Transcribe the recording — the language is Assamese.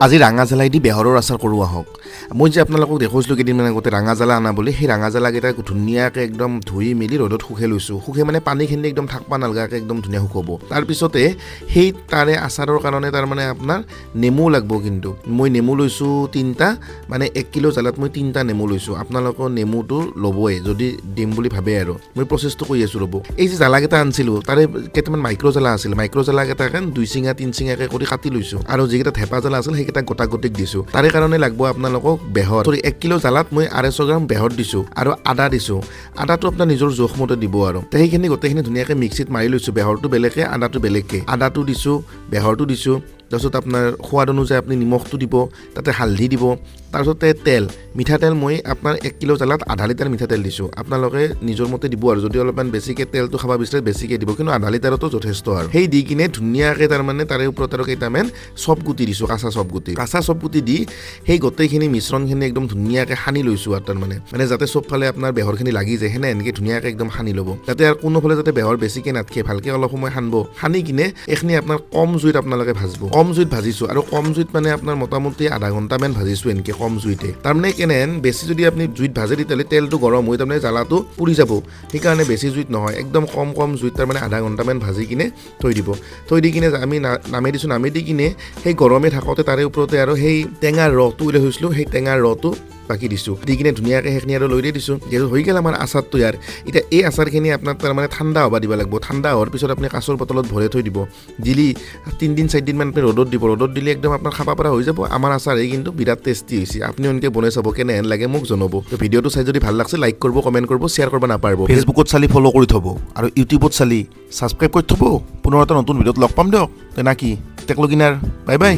আজি ৰাঙা জ্বালাই দি বেহৰৰ আচাৰ কৰোঁ আহক। মই যে আপোনালোকক দেখুৱাইছিলোঁ কেইদিনমান আগতে ৰাঙা জ্বালা আনা বুলি, সেই ৰাঙা জ্বালাকেইটা ধুনীয়াকৈ একদম ধুই মেলি ৰ'দত শুকাই লৈছোঁ। শুকাই মানে পানীখিনি একদম থাকবা নালগাকৈ একদম ধুনীয়া শুকাব। তাৰপিছতে সেই তাৰে আচাৰৰ কাৰণে তাৰমানে আপোনাৰ নেমু লাগিব। কিন্তু মই নেমু লৈছোঁ 3টা, মানে 1 কিলো জ্বালাত মই 3টা নেমু লৈছোঁ। আপোনালোকৰ নেমুটো ল'বই যদি দিম বুলি ভাবে আৰু। মই প্ৰচেছটো কৰি আছোঁ ৰ'ব। এই যে জ্বালাকেইটা আনিছিলোঁ তাৰে কেইটামান মাইক্ৰ' জ্বালা আছিল। মাইক্ৰ' জ্বালাকেইটাকে 2 চিঙা 3 চিঙাকৈ কৰি কাটি লৈছোঁ, আৰু যিকেইটা থেপা জ্বালা আছিল সেইকেইটা গোটা গোটিক দিছোঁ। তাৰে কাৰণে লাগিব আপোনালোকক বেহৰ। 1 কিলো জ্বালাত মই 250 গ্ৰাম বেহৰ দিছোঁ আৰু আদা দিছোঁ। আদাটো আপোনাৰ নিজৰ জোখমতে দিব আৰু সেইখিনি গোটেইখিনি ধুনীয়াকৈ মিক্সিত মাৰি লৈছোঁ। বেহৰটো বেলেগকৈ, আদাটো বেলেগকৈ। আদাটো দিছোঁ, বেহৰটো দিছোঁ। তাৰপিছত আপোনাৰ সোৱাদ অনুযায়ী আপুনি নিমখটো দিব, তাতে হালধি দিব। তাৰপিছতে তেল, মিঠাতেল মই আপোনাৰ 1 কিলো জ্বালাত আধা লিটাৰ মিঠাতেল দিছোঁ। আপোনালোকে নিজৰ মতে দিব আৰু যদি অলপমান বেছিকৈ তেলটো খাব বিচাৰে বেছিকৈ দিব, কিন্তু আধা লিটাৰতো যথেষ্ট আৰু। সেই দি কিনে ধুনীয়াকৈ তাৰমানে তাৰে ওপৰত আৰু কেইটামান চপ গুটি দিছোঁ, কাঁচা চপ গুটি। কাঁচা চপ গুটি দি সেই গোটেইখিনি মিশ্ৰণখিনি একদম ধুনীয়াকৈ সানি লৈছোঁ আৰু তাৰমানে যাতে চবফালে আপোনাৰ বেহৰখিনি লাগি যায়, সেনে এনেকৈ ধুনীয়াকৈ একদম সানি ল'ব। যাতে আৰু কোনোফালে যাতে বেহৰ বেছিকৈ নাথাকে, ভালকৈ অলপ সময় সানিব। সানি কিনে এইখিনি আপোনাৰ কম জুইত আপোনালোকে ভাজিব। কম জুইত ভাজিছোঁ, আৰু কম জুইত মানে আপোনাৰ মোটামুটি আধা ঘণ্টামান ভাজিছোঁ এনেকৈ কম জুইতে। তাৰমানে কেনেহেন বেছি যদি আপুনি জুইত ভাজে তেতিয়াহ'লে তেলটো গৰম হৈ তাৰমানে জ্বালাটো পুৰি যাব। সেইকাৰণে বেছি জুইত নহয়, একদম কম জুইত তাৰমানে আধা ঘণ্টামান ভাজি কিনে থৈ দিব। থৈ দি কিনে আমি নামি দিছোঁ। নামি দি কিনে সেই গৰমে থাকোঁতে তাৰে ওপৰতে আৰু সেই টেঙাৰ ৰসটো উলিয়াই থৈছিলোঁ, সেই টেঙাৰ ৰসটো বাকি দিছোঁ। দি কিনে ধুনীয়াকৈ সেইখিনি আৰু লৈ দি দিছোঁ। যিহেতু হৈ গ'ল আমাৰ আচাৰটো ইয়াৰ। এতিয়া এই আচাৰখিনি আপোনাক তাৰমানে ঠাণ্ডা হ'ব দিব লাগিব। ঠাণ্ডা হোৱাৰ পিছত আপুনি কাঁচৰ বটলত ভৰাই থৈ দিব। দিলি 3 দিন 4 দিনমান আপুনি ৰ'দত দিব। ৰ'দত দিলে একদম আপোনাৰ খাব পৰা হৈ যাব। আমাৰ আচাৰ এই কিন্তু বিৰাট টেষ্টি হৈছে। আপুনি এনেকৈ বনাই চাব, কেনেহেন লাগে মোক জনাব। ভিডিঅ'টো চাই যদি ভাল লাগছে লাইক কৰিব, কমেণ্ট কৰিব, শ্বেয়াৰ কৰিব নাপাহৰিব। ফেচবুকত চালি ফ'ল' কৰি থ'ব, আৰু ইউটিউবত চালি ছাবস্ক্ৰাইব কৰি থ'ব। পুনৰ এটা নতুন ভিডিঅ'ত লগ পাম দিয়ক। তে না কি টেকলো কিনাৰ, বাই বাই।